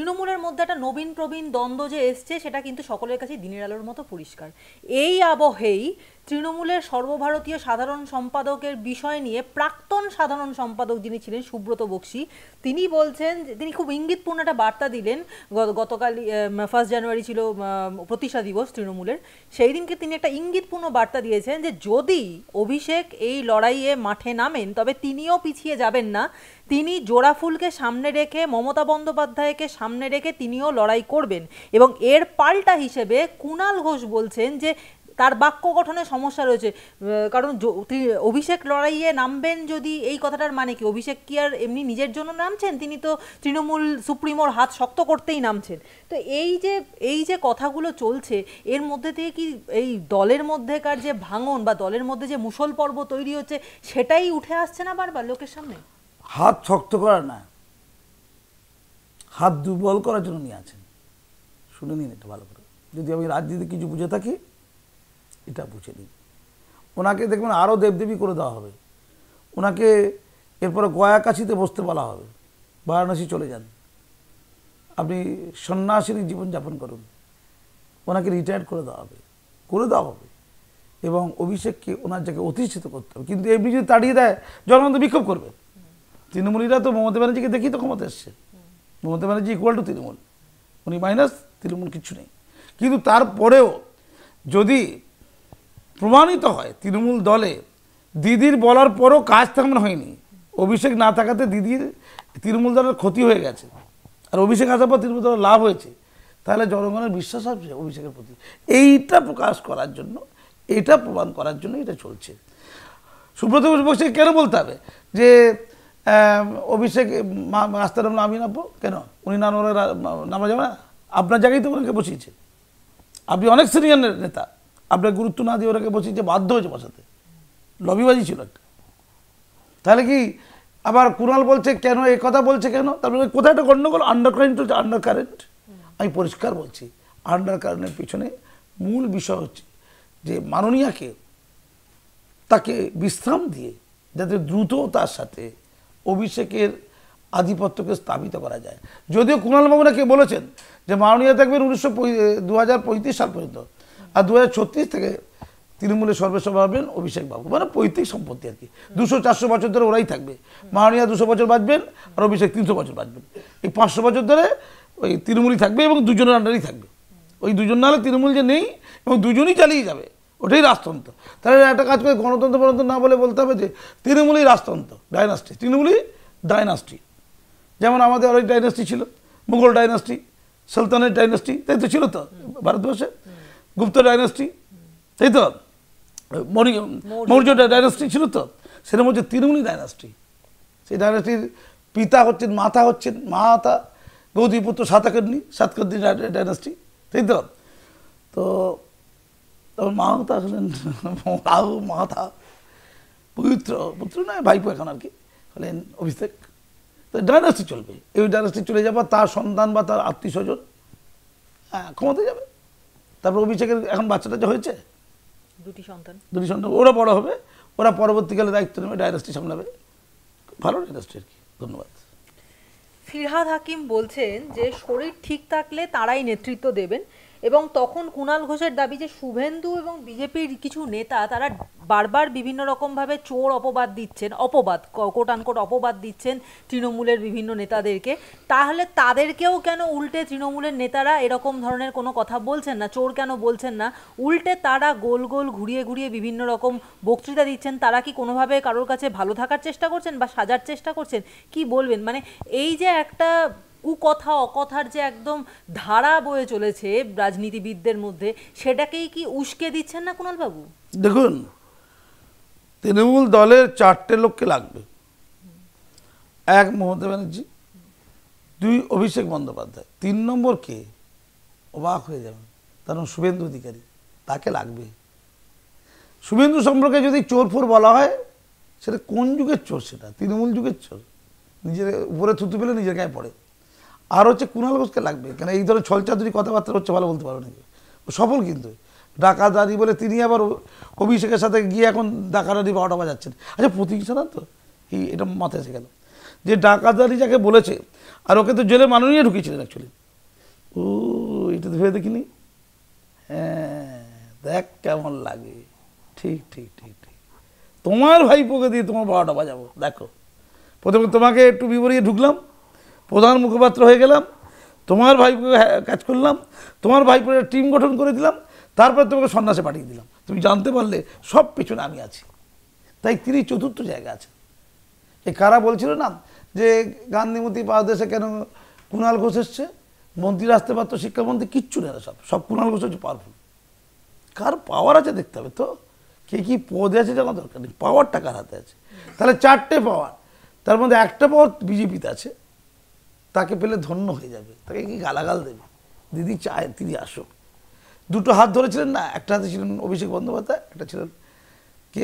তৃণমূলের মধ্যে একটা নবীন প্রবীণ দ্বন্দ্ব যে এসছে সেটা কিন্তু সকলের কাছে দিনের আলোর মতো পরিষ্কার। এই আবহেই তৃণমূলের সর্বভারতীয় সাধারণ সম্পাদকের বিষয় নিয়ে প্রাক্তন সাধারণ সম্পাদক যিনি ছিলেন সুব্রত বক্সী, তিনি বলছেন, তিনি খুব ইঙ্গিতপূর্ণ একটা বার্তা দিলেন। গতকাল 1 জানুয়ারি ছিল প্রতিষ্ঠা দিবস তৃণমূলের, সেই দিনকে তিনি একটা ইঙ্গিতপূর্ণ বার্তা দিয়েছেন যে যদি অভিষেক এই লড়াইয়ে মাঠে নামেন তবে তিনিও পিছিয়ে যাবেন না, তিনি জোড়াফুলকে সামনে রেখে, মমতা বন্দ্যোপাধ্যায়কে সামনে রেখে তিনিও লড়াই করবেন। এবং এর পাল্টা হিসেবে কুণাল ঘোষ বলছেন যে তার বাক্য গঠনে সমস্যা রয়েছে, কারণ অভিষেক লড়াইয়ে নামবেন যদি, এই কথাটার মানে কি অভিষেক কি আর এমনি নিজের জন্য নামছেন? তিনি তো তৃণমূল সুপ্রিমোর হাত শক্ত করতেই নামছেন। তো এই যে কথাগুলো চলছে, এর মধ্যে থেকে কি এই দলের মধ্যেকার যে ভাঙন বা দলের মধ্যে যে মুষল পর্ব তৈরি হচ্ছে সেটাই উঠে আসছে না বারবার লোকের সামনে? হাত শক্ত করা না, হাত দুর্বল করার জন্য নিয়ে আছেন। শুনে নিন এটা ভালো করে, যদি আমি রাজনীতি কিছু বুঝে থাকি এটা বুঝে নিন। ওনাকে দেখবেন আরও দেবদেবী করে দেওয়া হবে, ওনাকে এরপরে গয়াকাশিতে বসতে বলা হবে, বারাণসী চলে যান, আপনি সন্ন্যাসিনী জীবনযাপন করুন, ওনাকে রিটায়ার করে দেওয়া হবে এবং অভিষেককে ওনার জায়গায় অধিষ্ঠিত করতে হবে। কিন্তু এমনি যদি তাড়িয়ে দেয় জনগণ তো বিক্ষোভ করবে। তৃণমূলীরা তো মমতা ব্যানার্জিকে দেখেই তো ক্ষমতা এসছে, মমতা ব্যানার্জি ইকুয়াল টু তৃণমূল, উনি মাইনাস তৃণমূল, কিছু নেই। কিন্তু তারপরেও যদি প্রমাণিত হয় তৃণমূল দলে দিদির বলার পরও কাজ তেমন হয়নি, অভিষেক না থাকাতে দিদির তৃণমূল দলের ক্ষতি হয়ে গেছে আর অভিষেক আসার পর তৃণমূল দলের লাভ হয়েছে, তাহলে জনগণের বিশ্বাস আসবে অভিষেকের প্রতি। এইটা প্রকাশ করার জন্য, এটা প্রমাণ করার জন্য এটা চলছে। সুব্রত বক্সী কেন বলতে হবে যে অভিষেক রাস্তার নামলে আমি নামবো কেন? উনি না নামা যাবে না? আপনার জায়গায় তো ওনাকে বসিয়েছে, আপনি অনেক সিনিয়র নেতা, আপনার গুরুত্ব না দিয়ে ওনাকে বসিয়েছে, বাধ্য হয়েছে বসাতে, লবিবাজি ছিল একটা। তাহলে কি আবার কুণাল বলছে কেন, এই কথা বলছে কেন? তারপরে কোথায় একটা গণ্ডগোল, আন্ডার কারেন্ট চলছে, আন্ডার কারেন্ট। আমি পরিষ্কার বলছি, আন্ডার কারেন্টের পিছনে মূল বিষয় হচ্ছে যে মাননীয়াকে তাকে বিশ্রাম দিয়ে যাতে দ্রুততার সাথে অভিষেকের আধিপত্যকে স্থাপিত করা যায়। যদিও কুণালবাবু নাকি বলেছেন যে মাননীয় থাকবেন 2035 সাল পর্যন্ত, আর 2036 থেকে তৃণমূলের সর্বেসর্বা হবেন অভিষেক বাবু, মানে পৈতৃক সম্পত্তি আর কি। 200-400 বছর ধরে ওরাই থাকবে, মাননীয় 200 বছর বাঁচবেন আর অভিষেক 300 বছর বাঁচবেন। এই 500 বছর ধরে ওই তৃণমূলই থাকবে এবং দুজনের আন্ডারেই থাকবে। ওই দুজন নাহলে তৃণমূল যে নেই এবং দুজনই চালিয়ে যাবে, ওটাই রাজতন্ত্র। তাহলে একটা কাজ করে গণতন্ত্র গণতন্ত্র না বলে বলতে হবে যে তৃণমূলই রাজতন্ত্র, ডাইনাস্টি, তৃণমূলই ডাইনাস্টি। যেমন আমাদের অনেক ডাইনাস্টি ছিল, মুঘল ডাইনাস্টি, সুলতানের ডাইনাস্টি, তাই তো ছিল তো ভারতবর্ষে, গুপ্ত ডাইনাস্টি, তাই তো, মৌর্য ডাইনাস্টি ছিল তো, সেরকম হচ্ছে তৃণমূলী ডাইনাস্টি। সেই পিতা হচ্ছেন, মাতা গৌতমীপুত্র সাতকর্ণী ডাইনাস্টি, তাই তো। তো তখন মাতা হলেন মাতা, পুত্র নয় ভাইপো এখন আর কি, হলেন অভিষেক। তো ডাইনাস্টি চলবে, এই ডাইনাস্টি চলে যাবে, তার সন্তান বা তার আত্মীয় স্বজন ক্ষমতা যাবে। তারপর অভিষেকের এখন বাচ্চাটা যে হয়েছে, দুটি সন্তান, ওরা বড় হবে, ওরা পরবর্তীকালে দায়িত্ব নেবে, ডাইনাস্টি সামলাবে, ভালো ডাইনাস্টি আর কি। ধন্যবাদ। ফিরহাদ হাকিম বলছেন যে শরীর ঠিক থাকলে তারাই নেতৃত্ব দেবেন, এবং তখন কুণাল ঘোষের দাবি যে শুভেন্দু এবং বিজেপির কিছু নেতা তারা বারবার বিভিন্ন রকমভাবে চোর অপবাদ দিচ্ছেন, কোট আনকোট অপবাদ দিচ্ছেন তৃণমূলের বিভিন্ন নেতাদেরকে, তাহলে তাদেরকেও কেন উল্টে তৃণমূলের নেতারা এরকম ধরনের কোনো কথা বলছেন না, চোর কেন বলছেন না, উল্টে তারা গোল গোল ঘুরিয়ে ঘুরিয়ে বিভিন্ন রকম বক্তৃতা দিচ্ছেন? তারা কি কোনোভাবে কারোর কাছে ভালো থাকার চেষ্টা করছেন বা সাজার চেষ্টা করছেন? কি বলবেন? মানে এই যে একটা কুকথা অকথার যে একদম ধারা বয়ে চলেছে রাজনীতিবিদদের মধ্যে, সেটাকেই কি উস্কে দিচ্ছেন না কুণালবাবু? দেখুন, তৃণমূল দলের 4টে লোককে লাগবে। 1 মমতা ব্যানার্জি, 2 অভিষেক বন্দ্যোপাধ্যায়, 3 নম্বর কে? অবাক হয়ে যাবেন, তার নাম শুভেন্দু অধিকারী, তাকে লাগবে। শুভেন্দু সম্পর্কে যদি চোর ফোর বলা হয়, সেটা কোন যুগের চোর? সেটা তৃণমূল যুগের চোর, নিজের উপরে থুতু পেলে নিজের গায়ে পড়ে। আর হচ্ছে কুণাল ঘোষকে লাগবে, কেন এই ধরনের ছলচাতুরি কথাবার্তা হচ্ছে, ভালো বলতে পারো নাকি, ও সফল কিন্তু ডাকাতারি বলে তিনি আবার অভিষেকের সাথে গিয়ে এখন ডাকাতারি 12টা বাজাচ্ছেন। আচ্ছা, প্রতিহিংসা না তো, এটা মাথায় এসে গেল যে ডাকাতারি যাকে বলেছে, আর ওকে তো জেলে মাননীয় ঢুকিয়েছিলেন অ্যাকচুয়ালি। ও এটা তো ভেবে দেখিনি। হ্যাঁ দেখ কেমন লাগে। ঠিক ঠিক ঠিক ঠিক, তোমার ভাইপোকে দিয়ে তোমার 12টা বাজাবো। দেখো প্রথমে তোমাকে একটু বিবরিয়ে ঢুকলাম, প্রধান মুখপাত্র হয়ে গেলাম, তোমার ভাইপোকে কাজ করলাম, তোমার ভাইপোর টিম গঠন করে দিলাম, তারপর তোমাকে সন্ন্যাসে পাঠিয়ে দিলাম। তুমি জানতে পারলে সব পেছনে আমি আছি। তাই তিনি চতুর্থ জায়গা আছে। এই কারা বলছিল না যে গান্ধীমতি পাদদেশে কেন কুণাল ঘোষ এসছে, মন্ত্রী আসতে পারতো, শিক্ষামন্ত্রী, কিচ্ছু নেই, সব কুণাল ঘোষ হচ্ছে পাওয়ারফুল। কার পাওয়ার আছে দেখতে হবে তো, কে কী পদে আছে জানা দরকার নেই, পাওয়ারটা কার হাতে আছে। তাহলে 4টে পাওয়ার, তার মধ্যে একটা পাওয়ার বিজেপিতে আছে, তাকে পেলে ধন্য হয়ে যাবে, তাকে কি গালাগাল দেবে। দিদি চায় তিনি আসুক। 2টো হাত ধরেছিলেন না, একটা হাতে ছিলেন অভিষেক বন্দ্যোপাধ্যায়, একটা ছিলেন কে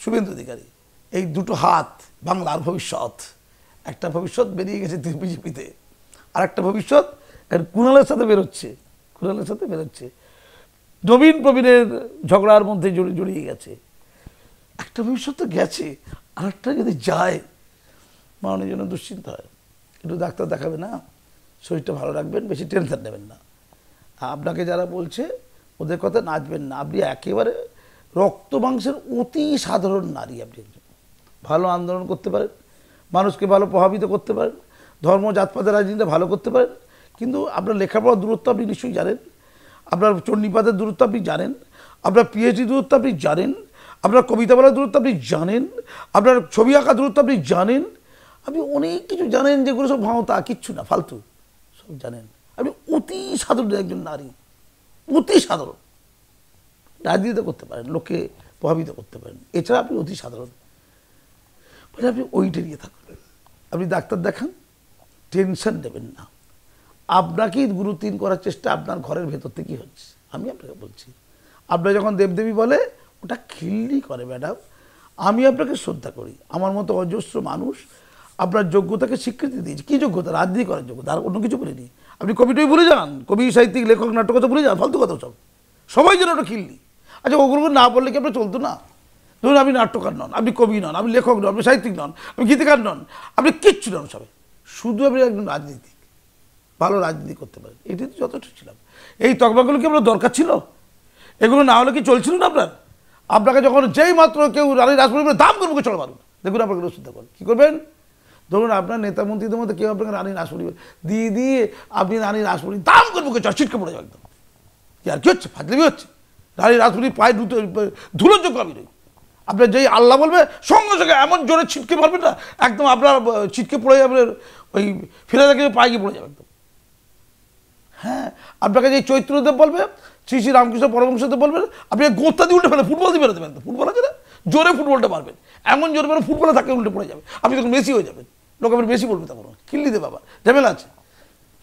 শুভেন্দু অধিকারী। এই 2টো হাত বাংলার ভবিষ্যৎ। একটা ভবিষ্যৎ বেরিয়ে গেছে বিজেপিতে, আর একটা ভবিষ্যৎ কুণালের সাথে বেরোচ্ছে, কুণালের সাথে বেরোচ্ছে, নবীন প্রবীণের ঝগড়ার মধ্যে জড়িয়ে গেছে। একটা ভবিষ্যৎ তো গেছে, আর একটা যদি যায় মানুষের জন্য দুশ্চিন্তা হয়। একটু ডাক্তার দেখাবে না, শরীরটা ভালো রাখবেন, বেশি টেনশন নেবেন না। আপনাকে যারা বলছে ওদের কথা নাচবেন না। আপনি একেবারে রক্ত মাংসের অতি সাধারণ নারী। আপনি একজন ভালো আন্দোলন করতে পারেন, মানুষকে ভালো প্রভাবিত করতে পারেন, ধর্ম জাতপাতের রাজনীতিটা ভালো করতে পারেন, কিন্তু আপনার লেখাপড়ার দূরত্ব আপনি নিশ্চয়ই জানেন, আপনার চণ্ডীপাতের দূরত্ব আপনি জানেন, আপনার পিএইচডি দূরত্ব আপনি জানেন, আপনার কবিতা বলার দূরত্ব আপনি জানেন, আপনার ছবি আঁকা দূরত্ব আপনি জানেন, আপনি অনেক কিছু জানেন যেগুলো সব ভাঁওতা, কিচ্ছু না, ফালতু সব জানেন। আপনি অতি সাধারণ একজন নারী, অতি সাধারণ, রাজনীতি করতে পারেন, লোককে প্রভাবিত করতে পারেন, এছাড়া আপনি অতি সাধারণ। বলে আপনি ওইটা নিয়ে থাকুন, আপনি ডাক্তার দেখান, টেনশন নেবেন না। আপনাকেই গুরুত্বহীন করার চেষ্টা আপনার ঘরের ভেতর থেকেই হচ্ছে। আমি আপনাকে বলছি, আপনার যখন দেবদেবী বলে ওটা খিল্লি করে ম্যাডাম। আমি আপনাকে শ্রদ্ধা করি, আমার মতো অজস্র মানুষ আপনার যোগ্যতাকে স্বীকৃতি দিয়েছে। কী যোগ্যতা? রাজনীতি করার যোগ্যতা, আর অন্য কিছু বলিনি। আপনি কবিটাই ভুলে যান, কবি সাহিত্যিক লেখক নাট্যকথা ভুলে যান, ফালতু কথা সব, সবাই যেন ওটা খিল্লি। আচ্ছা ওগুলো না বললে কি আপনার চলতো না? ধরুন আপনি নাট্যকার নন, আপনি কবি নন, আপনি লেখক নন, আপনি সাহিত্যিক নন, আপনি গীতিকার নন, আপনি কিচ্ছু নন, সবাই শুধু আপনি একজন রাজনীতিক, ভালো রাজনীতি করতে পারেন, এটাই তো যথেষ্ট ছিলাম। এই তকমাগুলো কি আপনার দরকার ছিল? এগুলো না হলে কি চলছিল না আপনার? আপনাকে যখন যেই মাত্র কেউ রানী রাসমণি দাম করবো চড় মারুন, দেখুন আপনাকে রসিদ্ধ করেন, কী করবেন? ধরুন আপনার নেতা মন্ত্রীদের মধ্যে কেউ আপনাকে রানী রাসমণি দিয়ে দিয়ে আপনি রানী রাসমণি দাম করবো চড় ছিটকে পড়ে যাবে একদম। কি আর কি হচ্ছে? ফাজলামি হচ্ছে। রানী রাসমণি পায়ে ধুলোর যোগ্য আমি রই। আপনার যেই আল্লাহ বলবে সঙ্গে সঙ্গে এমন জোরে ছিটকে মারবেন না, একদম আপনার ছিটকে পড়ে যাবে, ওই ফিরে দেখে পায়ে গিয়ে পড়ে যাবে একদম। হ্যাঁ, আপনাকে যে চৈত্রদেব বলবে, শ্রী শ্রী রামকৃষ্ণ পরমহংসদেব বলবেন, আপনি গোত্তা দিয়ে উল্টে ফেলে ফুটবল দিয়ে ফেলে দেবেন। ফুটবল আছে না, জোরে ফুটবলটা মারবেন, এমন জোরে মানে ফুটবলে থাকে উল্টে পড়ে যাবে, আপনি তখন মেসি হয়ে যাবেন। লোক আপনি বেশি বলবে, তখন খিল্লি দে বাবা, ঝামেলা আছে,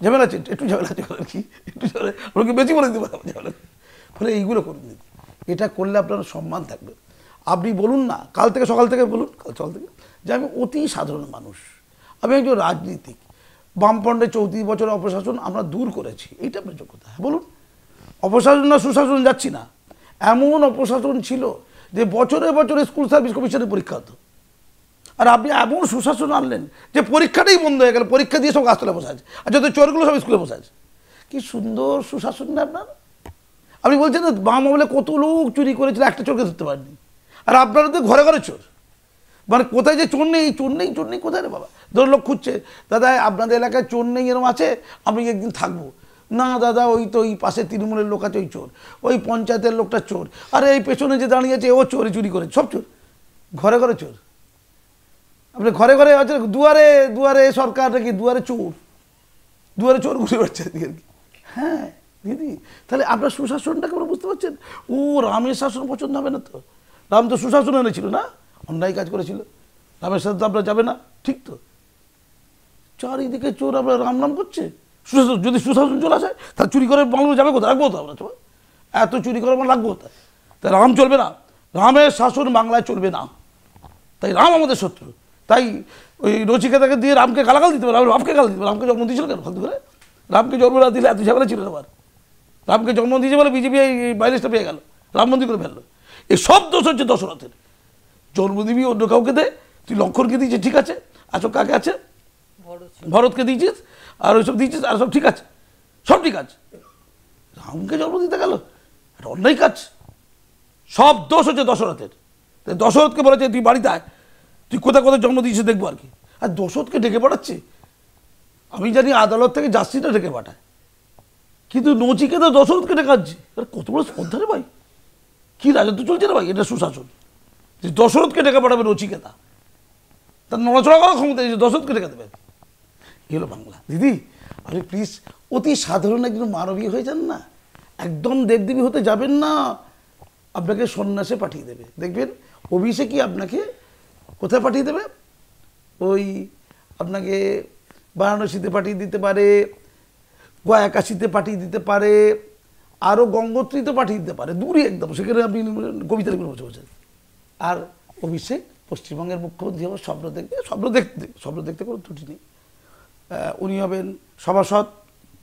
ঝামেলা আছে, একটু ঝামেলা আছে, কি একটু ঝামেলা, ওকে বেশি বলে দিতে পারবেন ঝামেলা। ফলে এইগুলো করুন দিন, এটা করলে আপনার সম্মান থাকবে। আপনি বলুন না, কাল থেকে সকাল থেকে বলুন, কাল সকাল থেকে, যে আমি অতি সাধারণ মানুষ, আমি একজন রাজনীতিক, বামফ্রন্টের 34 বছরের অপশাসন আমরা দূর করেছি, এইটা আপনার যোগ্যতা। হ্যাঁ বলুন, অপশাসন না সুশাসন যাচ্ছি না, এমন অপশাসন ছিল যে বছরে বছরে স্কুল সার্ভিস কমিশনের পরীক্ষা হতো, আর আপনি এমন সুশাসন আনলেন যে পরীক্ষাটাই বন্ধ হয়ে গেল, পরীক্ষা দিয়ে সব গাছতলা বসে আছে, আর যত চোরগুলো সব স্কুলে বসে আছে। কি সুন্দর সুশাসন না আপনার! আপনি বলছেন না বাম আমলে কত লোক চুরি করেছিল, একটা চোরকে ধরতে পারেননি, আর আপনারা তো ঘরে ঘরে চোর। মানে কোথায় যে চোর নেই, চোর নেই, চোর নেই, কোথায় রে বাবা? ধর লোক খুঁজছে, দাদা আপনাদের এলাকায় চোর নেই এরকম আছে, আমি একদিন থাকবো না। দাদা ওই তো ওই পাশে তৃণমূলের লোক আছে, ওই চোর, ওই পঞ্চায়েতের লোকটা চোর, আরে এই পেছনে যে দাঁড়িয়ে আছে ও চোরে, চুরি করে, সব চোর, ঘরে ঘরে চোর। আপনি ঘরে ঘরে আছে, দুয়ারে দুয়ারে সরকার নাকি, দুয়ারে চোর, দুয়ারে চোর ঘুরে বেড়াচ্ছে আর কি। হ্যাঁ দিদি, তাহলে আপনার সুশাসনটাকে আমরা বুঝতে পারছেন। ও রামের শাসন পছন্দ হবে না তো, রাম তো সুশাসন এনেছিল না, অন্যায় কাজ করেছিল, রামের সাথে তো আপনার যাবে না, ঠিক তো? চারিদিকে চোর, আপনার রাম নাম করছে, সুশাসন, যদি সুশাসন চলে আসে তাহলে চুরি করে বাংলা যাবে কোথায়, রাখবো তো আমরা, এত চুরি করে আমরা রাখবো কোথায়? তাই রাম চলবে না, রামের শাসন বাংলায় চলবে না, তাই রাম আমাদের শত্রু। তাই ওই নচিকেতাকে দিয়ে রামকে গালাগাল দিতে পারে, রামকে গাল দিতে পারে, রামকে জন্ম দিয়েছিল কেন ফালতু করে? রামকে জন্ম না দিলে এত ঝামেলা ছিল আবার, রামকে জন্ম দিয়েছে বলে বিজেপি এই বাইরেসটা পেয়ে গেল, রাম মন্দির করে ফেললো। এই সব দোষ হচ্ছে দশরথের। জন্ম দিবি অন্য কাউকে দে, তুই লক্ষণকে দিয়েছে, ঠিক আছে, আছো কাকে আছে, ভরতকে দিয়েছিস আর ওইসব দিয়েছিস আর সব ঠিক আছে, সব ঠিক আছে। রামকে জন্ম দিতে গেল, এটা অন্যায় কাজ। সব দোষ হচ্ছে দশরথের। দশরথকে বলেছে তুই বাড়িতে আয়, তুই কোথায় কোথায় জন্ম দিয়েছিস দেখবো আর কি। আর দশরথকে ডেকে পাঠাচ্ছে, আমি জানি আদালত থেকে জাস্টিসটা ডেকে পাঠায়, কিন্তু নচিকেতা দশরথকে ডেকাচ্ছে। কত বড় শ্রদ্ধা রে ভাই, কি রাজত্ব চলছে রে ভাই, এটা সুশাসন। দশরথকে ডেকে পাঠাবে নচিকেতা, তার নড়াচড়া করার ক্ষমতা দশরথকে ডেকে দেবে। এই হলো বাংলা। দিদি আপনি প্লিজ অতি সাধারণ একজন মানবী হয়ে যান না, একদম দেবদেবী হতে যাবেন না। আপনাকে সন্ন্যাসে পাঠিয়ে দেবে, দেখবেন অভিষেকই আপনাকে কোথায় পাঠিয়ে দেবে, ওই আপনাকে বারাণসীতে পাঠিয়ে দিতে পারে, গয়াকাশিতে পাঠিয়ে দিতে পারে, আরও গঙ্গোত্রীতে পাঠিয়ে দিতে পারে, দূরে একদম, সেখানে আপনি কবিতা লিখে বসে বসে। আর অভিষেক পশ্চিমবঙ্গের মুখ্যমন্ত্রী হবে, স্বপ্ন দেখতে কোনো ত্রুটি নেই। উনি হবেন সভাসদ,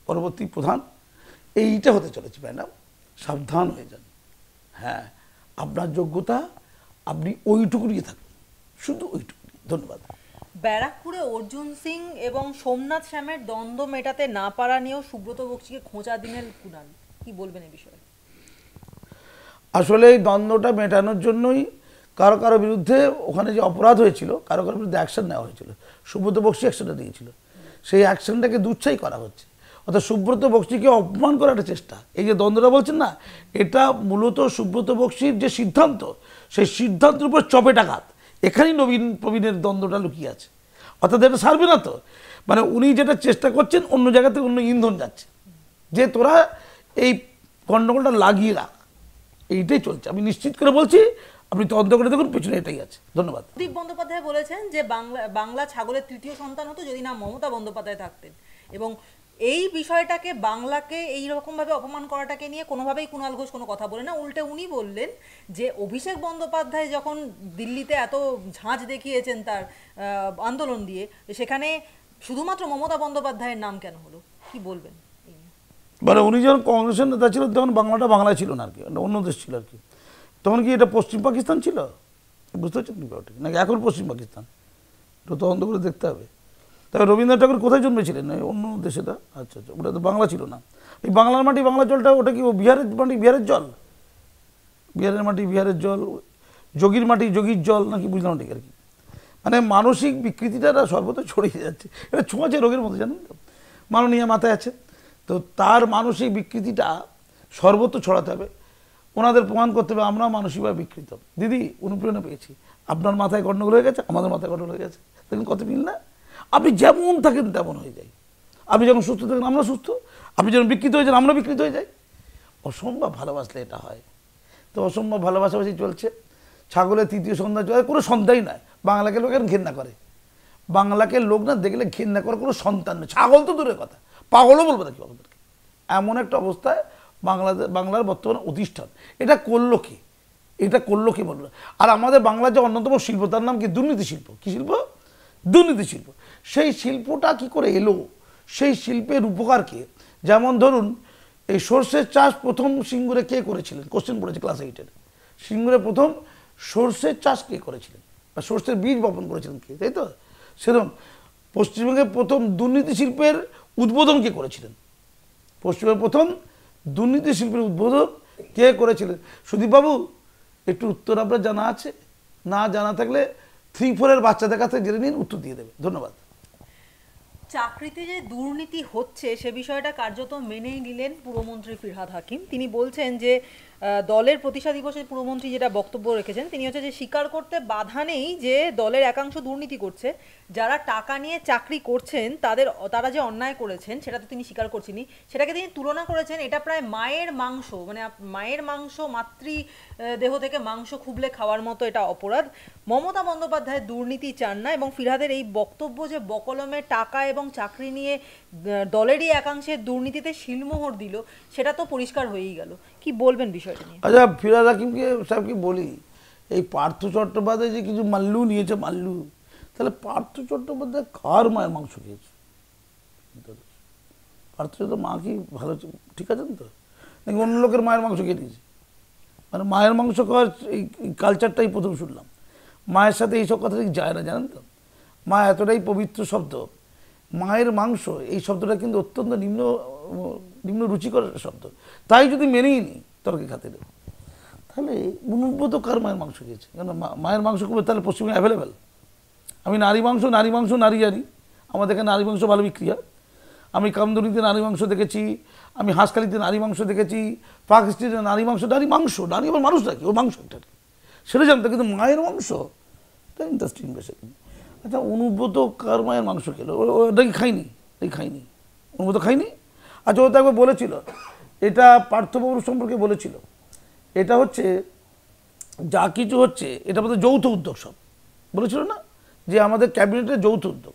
পরবর্তী প্রধান, এইটা হতে চলেছে ম্যাডাম, সাবধান হয়ে যান। হ্যাঁ, আপনার যোগ্যতা, আপনি ওইটুকু নিয়ে থাকুন, শুধু ওইটুকু। ধন্যবাদ। ব্যারাকপুরে অর্জুন সিং এবং সোমনাথ শ্যামের দ্বন্দ্ব মেটাতে না পারা নিয়েও সুব্রত বক্সিকে খোঁচা দিলেন কুণাল, কি বলবেন এই বিষয়ে? আসলে এই দ্বন্দ্বটা মেটানোর জন্যই কারো কারো বিরুদ্ধে ওখানে যে অপরাধ হয়েছিল, কারো কারো বিরুদ্ধে অ্যাকশন নেওয়া হয়েছিল। সুব্রত বক্সি অ্যাকশনটা নিয়েছিল, সেই অ্যাকশনটাকে দুচ্ছাই করা হচ্ছে, অর্থাৎ সুব্রত বক্সিকে অপমান করার একটা চেষ্টা। এই যে দ্বন্দ্বটা বলছেন না, এটা মূলত সুব্রত বক্সির যে সিদ্ধান্ত, সেই সিদ্ধান্তের উপর চপেটাঘাত। এখানেই নবীন প্রবীণের দ্বন্দ্বটা লুকিয়ে আছে, অর্থাৎ এটা সারবে না তো। মানে উনি যেটা চেষ্টা করছেন, অন্য জায়গা থেকে অন্য ইন্ধন যাচ্ছে, যে তোরা এই গণ্ডগোলটা লাগিয়ে রাখ, এইটাই চলছে। আমি নিশ্চিত করে বলছি, আপনি তদন্ত করে দেখুন, পেছনে এটাই আছে। ধন্যবাদ। প্রদীপ বন্দ্যোপাধ্যায় বলেছেন যে বাংলা ছাগলের তৃতীয় সন্তান হতো যদি না মমতা বন্দ্যোপাধ্যায় থাকতেন, এবং এই বিষয়টাকে, বাংলাকে এই রকমভাবে অপমান করাটাকে নিয়ে কোনোভাবেই কুণাল ঘোষ কোনো কথা বলে না। উল্টে উনি বললেন যে অভিষেক বন্দ্যোপাধ্যায় যখন দিল্লিতে এত ঝাঁঝ দেখিয়েছেন তার আন্দোলন দিয়ে, সেখানে শুধুমাত্র মমতা বন্দ্যোপাধ্যায়ের নাম কেন হলো, কি বলবেন? মানে উনি যখন কংগ্রেসের নেতা ছিলেন তখন বাংলাটা বাংলায় ছিল না আর কি, অন্য দেশ ছিল আর কি। তখন কি এটা পশ্চিম পাকিস্তান ছিল? বুঝতে পারছেন নাকি এখন পশ্চিম পাকিস্তান? এটা তদন্ত করে দেখতে হবে। তবে রবীন্দ্রনাথ ঠাকুর কোথায় জন্মেছিলেন? অন্য দেশে। আচ্ছা আচ্ছা, ওটা তো বাংলা ছিল না। এই বাংলার মাটি বাংলা জলটা, ওটা কি বিহারের মাটি বিহারের জল? বিহারের মাটি বিহারের জল, যোগীর মাটি যোগীর জল, নাকি বুঝলাম ঠিক আর কি। মানে মানসিক বিকৃতিটা সর্বত্র ছড়িয়ে যাচ্ছে, এটা ছোঁয়াচে রোগের মতো, জানেন তো। মাননীয় মাথায় আছে, তো তার মানসিক বিকৃতিটা সর্বত্র ছড়াতে হবে। ওনাদের প্রমাণ করতে হবে আমরা মানসিকভাবে বিকৃত। দিদি অনুপ্রেরণা পেয়েছি, আপনার মাথায় গণ্ডগোল হয়ে গেছে, আমাদের মাথায় গণ্ডগোল হয়ে গেছে, দেখুন কত মিল না। আপনি যেমন থাকেন তেমন হয়ে যাই, আপনি যখন সুস্থ থাকেন আমরা সুস্থ, আপনি যখন বিকৃত হয়ে যান আমরা বিকৃত হয়ে যাই। অসম্ভব ভালোবাসলে এটা হয়, তো অসম্ভব ভালোবাসাবাসি চলছে। ছাগলের তৃতীয় সন্ধ্যা চলে, কোনো সন্ধ্যাই নয়। বাংলাকে লোক এখন ঘেন্না করে, বাংলাকে লোক না দেখলে ঘেন্না করে কোনো সন্তান নেই। ছাগল তো দূরের কথা, পাগলও বলবো না কি আমাদেরকে। এমন একটা অবস্থায় বাংলার বর্তমানে অধিষ্ঠান। এটা করলো কি? এটা করলো কি বলবো। আর আমাদের বাংলার যে অন্যতম শিল্প, তার নাম কি? দুর্নীতি শিল্প। কি শিল্প? দুর্নীতি শিল্প। সেই শিল্পটা কি করে এলো? সেই শিল্পের উপকার কে? যেমন ধরুন, এই সর্ষের চাষ প্রথম সিঙ্গুরে কে করেছিলেন? কোশ্চেন পড়েছে ক্লাস 8-এর। সিঙ্গুরে প্রথম সর্ষের চাষ কে করেছিলেন, বা সর্ষের বীজ বপন করেছিলেন কে? তাই তো। সেরকম পশ্চিমবঙ্গে প্রথম দুর্নীতি শিল্পের উদ্বোধন কে করেছিলেন? পশ্চিমবঙ্গের প্রথম দুর্নীতি শিল্পের উদ্বোধন কে করেছিলেন? সুদীপবাবু, একটু উত্তর আপনার জানা আছে? না জানা থাকলে 3-4-এর বাচ্চাদের কাছে জেনে নিন, উত্তর দিয়ে দেবে। ধন্যবাদ। চাকরিতে যে দুর্নীতি হচ্ছে সে বিষয়টা কার্যত মেনেই নিলেন পুরমন্ত্রী ফিরহাদ হাকিম। তিনি বলছেন যে দলের প্রতিষ্ঠা দিবসে পুরমন্ত্রী যেটা বক্তব্য রেখেছেন, তিনি হচ্ছে যে স্বীকার করতে বাধা নেই যে দলের একাংশ দুর্নীতি করছে, যারা টাকা নিয়ে চাকরি করছেন তারা যে অন্যায় করেছেন সেটা তো তিনি স্বীকার করছেনই, সেটাকে তিনি তুলনা করেছেন এটা প্রায় মায়ের মাংস, মানে মায়ের মাংস, মাতৃ দেহ থেকে মাংস খুবলে খাওয়ার মতো এটা অপরাধ। মমতা বন্দ্যোপাধ্যায় দুর্নীতি চান না, এবং ফিরহাদের এই বক্তব্য যে বকলমে টাকা এবং চাকরি নিয়ে দলেরই একাংশের দুর্নীতিতে শিলমোহর দিল, সেটা তো পরিষ্কার হয়েই গেল। কি বলবেন বিষয়টা নিয়ে? আচ্ছা, ফিরহাদ হাকিমকে সাহেবকে বলি, এই পার্থ চট্টোপাধ্যায় যে কিছু মাল্লু নিয়েছে, মাল্লু, তাহলে পার্থ চট্টোপাধ্যায় কার মায়ের মাংস খেয়েছে? পার্থ চট্টোপাধ্যায় মা কি ভালো ঠিক আছেন তো, নাকি অন্য লোকের মায়ের মাংস খেয়ে নিয়েছে? মানে মায়ের মাংস খাওয়ার এই কালচারটাই প্রথম শুনলাম। মায়ের সাথে এইসব কথা ঠিক যায় না, জানেন তো। মা এতটাই পবিত্র শব্দ মায়ের মাংস এই শব্দটা কিন্তু অত্যন্ত নিম্ন রুচিকর শব্দ, তাই যদি মেনেই নিই তর্কের খাতিরে, তাহলে অনুব্রত কার মায়ের মাংস খেয়েছে? কেন মায়ের মাংস খুব তাহলে পশ্চিমে অ্যাভেলেবেল। আমি নারী মাংস নারী জানি, আমাদের এখানে নারী মাংস ভালো বিক্রি হয়। আমি কামদুনিতে নারী মাংস দেখেছি, আমি হাঁসখালিতে নারী মাংস দেখেছি, পাক স্ট্রিটে নারী মাংস নারী আবার মানুষ নাকি, ও মাংস একটা সেটা জানতো, কিন্তু মায়ের মাংস এটা ইন্টারেস্টিং বেশি। আচ্ছা, অনুব্রত কার মায়ের মাংস খেলো? ওটা কি খাইনি? খাইনি, অনুব্রত খাইনি। আচ্ছা, ও তো একবার বলেছিল, এটা পার্থবাবুর সম্পর্কে বলেছিল, এটা হচ্ছে যা কিছু হচ্ছে এটা আমাদের যৌথ উদ্যোগ সব বলেছিল না, যে আমাদের ক্যাবিনেটের যৌথ উদ্যোগ,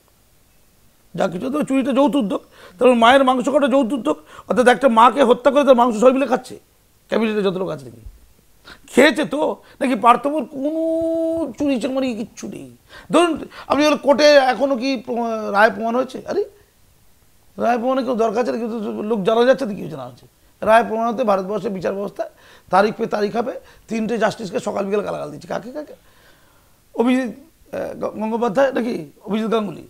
যা কিছু তো চুরিটা যৌথ উদ্যোগ, তারপর মায়ের মাংস কাটা যৌথ উদ্যোগ, অর্থাৎ একটা মাকে হত্যা করে তার মাংস সবাই মিলে খাচ্ছে, ক্যাবিনেটে যত লোক আছে নাকি খেয়েছে তো, নাকি পার্থবাবুর কোনো চুরি চামারি কিচ্ছু নেই? ধরুন আপনি কোর্টে এখনো কি রায় প্রমাণ হয়েছে? আরে রায় প্রমাণে কেউ দরকার আছে, কিন্তু লোক জানা যাচ্ছে তো কি জানা হচ্ছে। রায় প্রমাণ হতে ভারতবর্ষের বিচার ব্যবস্থা তারিখ পে তারিখ হবে, 3টে জাস্টিসকে সকাল বিকেল গালাগাল দিচ্ছে। কাকে? অভিজিৎ গঙ্গোপাধ্যায় নাকি অভিজিৎ গাঙ্গুলি,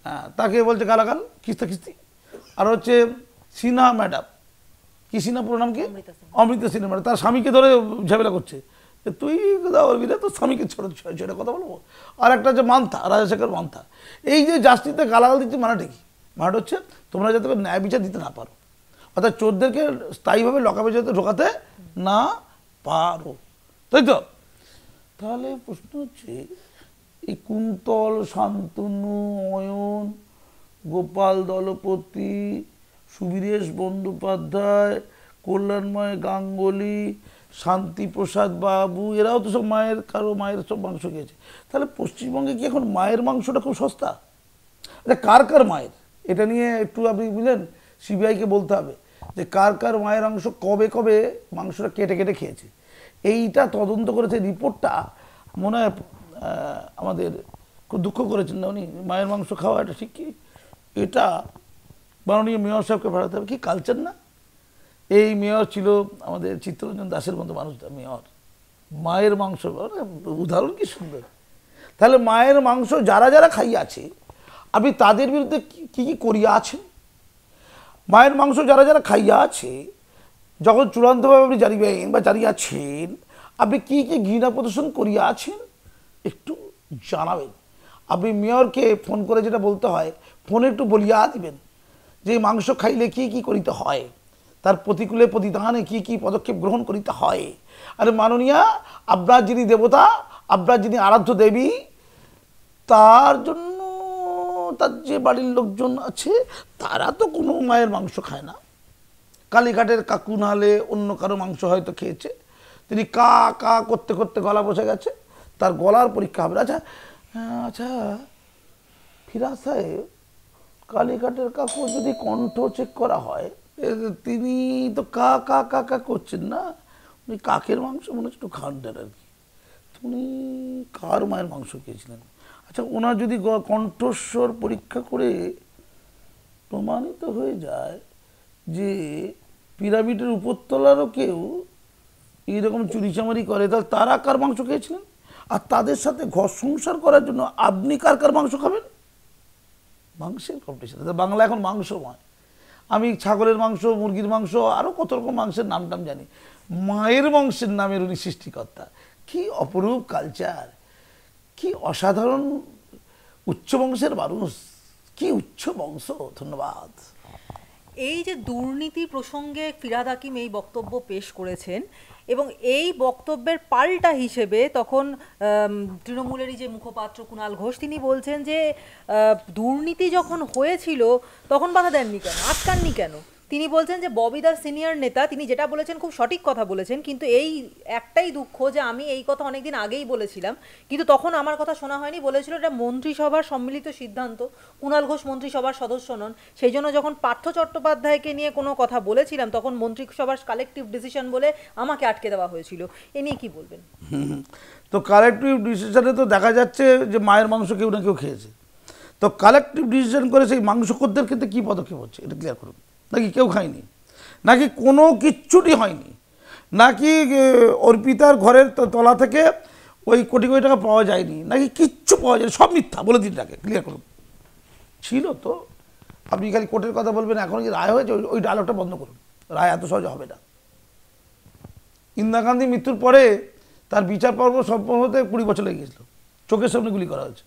হ্যাঁ, তাকে বলছে গালাগাল কিস্তি। আর হচ্ছে সিনহা ম্যাডাম, কি সিনহা পুরো নাম কি? অমৃতা সিনহা ম্যাডাম, তার স্বামীকে ধরে ঝামেলা করছে, তুই তোর স্বামীকে ছেড়ে কথা বলবো। আর একটা হচ্ছে মান্থা, রাজাশেখর মান্থা। এই যে জাস্টিসে গালাগাল দিচ্ছে মানেটা কি? মানেটা হচ্ছে তোমরা যাতে ন্যায় বিচার দিতে না পারো, অর্থাৎ চোরদেরকে স্থায়ীভাবে লকাপে যাতে ঢোকাতে না পারো, তাই তো? তাহলে প্রশ্ন হচ্ছে, এই কুন্তল, শান্তনু, অয়ন, গোপাল দলপতি, সুবীরেশ বন্দ্যোপাধ্যায়, কল্যাণময় গাঙ্গুলি, শান্তিপ্রসাদ বাবু, এরাও তো সব মায়ের সব মাংস খেয়েছে। তাহলে পশ্চিমবঙ্গে কি এখন মায়ের মাংসটা খুব সস্তা? আচ্ছা, কার মায়ের, এটা নিয়ে একটু আপনি বুঝলেন, সিবিআইকে বলতে হবে যে কার মায়ের মাংস কবে মাংসটা কেটে খেয়েছে। এইটা তদন্ত করেছে, রিপোর্টটা মনে হয় আমাদের খুব দুঃখ করেছেন না উনি, মায়ের মাংস খাওয়া এটা ঠিক কি? এটা মাননীয় মেয়র সাহেবকে পাঠাতে হবে। কি কালচার না? এই মেয়র ছিল আমাদের চিত্তরঞ্জন দাসের মতো মানুষ, মেয়র, মায়ের মাংস, উদাহরণ কি সুন্দর। তাহলে মায়ের মাংস যারা খাইয়াছে, আপনি তাদের বিরুদ্ধে কি করিয়া আছেন? মায়ের মাংস যারা খাইয়া আছে, যখন চূড়ান্তভাবে আপনি জানিবেন বা জানিয়াছেন, আপনি কি ঘৃণা প্রদর্শন করিয়া আছেন একটু জানাবেন। আপনি মেয়রকে ফোন করে যেটা বলতে হয়, ফোনে একটু বলিয়া দিবেন যে মাংস খাইলে কি করিতে হয়, তার প্রতিকূলে প্রতিদানে কি পদক্ষেপ গ্রহণ করিতে হয়। আরে মাননীয়া, আপনার যিনি দেবতা, আপনার যিনি আরাধ্য দেবী, তার জন্য তার যে বাড়ির লোকজন আছে তারা তো কোনো মায়ের মাংস খায় না। কালীঘাটের কাকু নাহলে অন্য কারো মাংস হয়তো খেয়েছে, তিনি কা করতে করতে গলা বসে গেছে, তার গলার পরীক্ষা হবে। আচ্ছা ফিরাজ সাহেব, কালীঘাটের কাকু যদি কণ্ঠ চেক করা হয়, তিনি তো কা করছেন না, উনি কাকের মাংস মনে হচ্ছে একটু খানটার আর কি। উনি কার মায়ের মাংস খেয়েছিলেন? আচ্ছা, ওনার যদি কণ্ঠস্বর পরীক্ষা করে প্রমাণিত হয়ে যায় যে পিরামিডের উপরতলারও কেউ এইরকম চুরিচামারি করে, তাহলে তারা কার মাংস খেয়েছিলেন? আর তাদের সাথে ঘর সংসার করার জন্য আপনি কার মাংস খাবেন? মাংসের কম্পিটিশন। বাংলা এখন মাংসময়। আমি ছাগলের মাংস, মুরগির মাংস, আরও কত রকম মাংসের নাম জানি, মায়ের মাংসের নামের উনি সৃষ্টিকর্তা। কি অপরূপ কালচার, কি অসাধারণ উচ্চ বংশের মানুষ, কি উচ্চ বংশ। ধন্যবাদ। এই যে দুর্নীতি প্রসঙ্গে ফিরহাদ হাকিম এই বক্তব্য পেশ করেছেন, এবং এই বক্তব্যের পাল্টা হিসেবে তখন তৃণমূলেরই যে মুখপাত্র কুণাল ঘোষ, তিনি বলছেন যে দুর্নীতি যখন হয়েছিল তখন বাধা দেননি কেন, আটকাননি কেন? তিনি বলছেন যে ববি দা সিনিয়র নেতা, তিনি যেটা বলেছেন খুব সঠিক কথা বলেছেন, কিন্তু এই একটাই দুঃখ যে আমি এই কথা অনেকদিন আগেই বলেছিলাম, কিন্তু তখন আমার কথা শোনা হয়নি। বলেছিল এটা মন্ত্রিসভার সম্মিলিত সিদ্ধান্ত, কুণাল ঘোষ মন্ত্রিসভার সদস্য নন, সেই জন্য যখন পার্থ চট্টোপাধ্যায়কে নিয়ে কোনো কথা বলেছিলাম তখন মন্ত্রিসভার কালেকটিভ ডিসিশন বলে আমাকে আটকে দেওয়া হয়েছিল। এ নিয়ে কি বলবেন? তো কালেকটিভ ডিসিশনে তো দেখা যাচ্ছে যে মায়ের মাংস কেউ না কেউ খেয়েছে, তো কালেকটিভ ডিসিশন করে সেই মাংসকদের ক্ষেত্রে কী পদক্ষেপ হচ্ছে এটা ক্লিয়ার করুন। নাকি কেউ খায়নি, নাকি কোনো কিচ্ছুটি হয়নি, নাকি অর্পিতার ঘরের তলা থেকে ওই কোটি টাকা পাওয়া যায়নি, নাকি কিচ্ছু পাওয়া যায়নি, সব মিথ্যা বলে দিন, তাকে ক্লিয়ার করুন। ছিল তো। আপনি খালি কোর্টের কথা বলবেন, এখন যে রায় হয়েছে ওই ডায়লগটা বন্ধ করুন, রায় এত সহজে হবে না। ইন্দিরা গান্ধী মৃত্যুর পরে তার বিচার পর্ব সম্পন্ন হতে 20 বছর লেগে গেছিল, চোখের সামনে গুলি করা হয়েছে।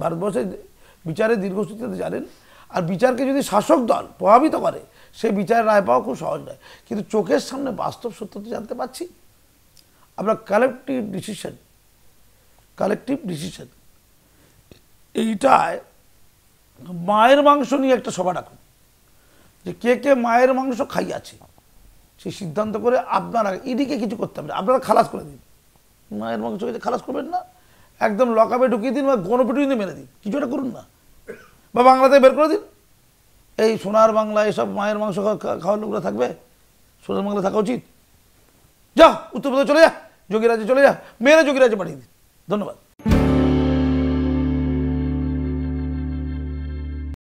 ভারতবর্ষে বিচারের দীর্ঘসূত্রিতা জানেন, আর বিচারকে যদি শাসক দল প্রভাবিত করে সেই বিচারের রায় পাওয়া খুব সহজ নয়, কিন্তু চোখের সামনে বাস্তব সত্যতা জানতে পারছি। আমরা কালেকটিভ ডিসিশন এইটায় মায়ের মাংস নিয়ে একটা সভা ডাকুন, যে কে কে মায়ের মাংস খাইয়াছে, সেই সিদ্ধান্ত করে আপনারা ইডিকে কিছু করতে হবে না, আপনারা খালাস করে দিন। মায়ের মাংস খেয়ে খালাস করবেন না, একদম লকআপে ঢুকিয়ে দিন বা গণপিটুনি দিয়ে মেরে দিন, কিছু একটা করুন না, বা বাংলাতে বের করে দিন। এই সোনার বাংলা এসব মায়ের মাংস খাওয়ার লোকরা থাকবে? সোনার বাংলা থাকা উচিত। যা উত্তরপ্রদেশ চলে যা, যোগীরাজ্যে চলে যা, মেয়েরা যোগীরাজ্যে পাঠিয়ে দিন। ধন্যবাদ।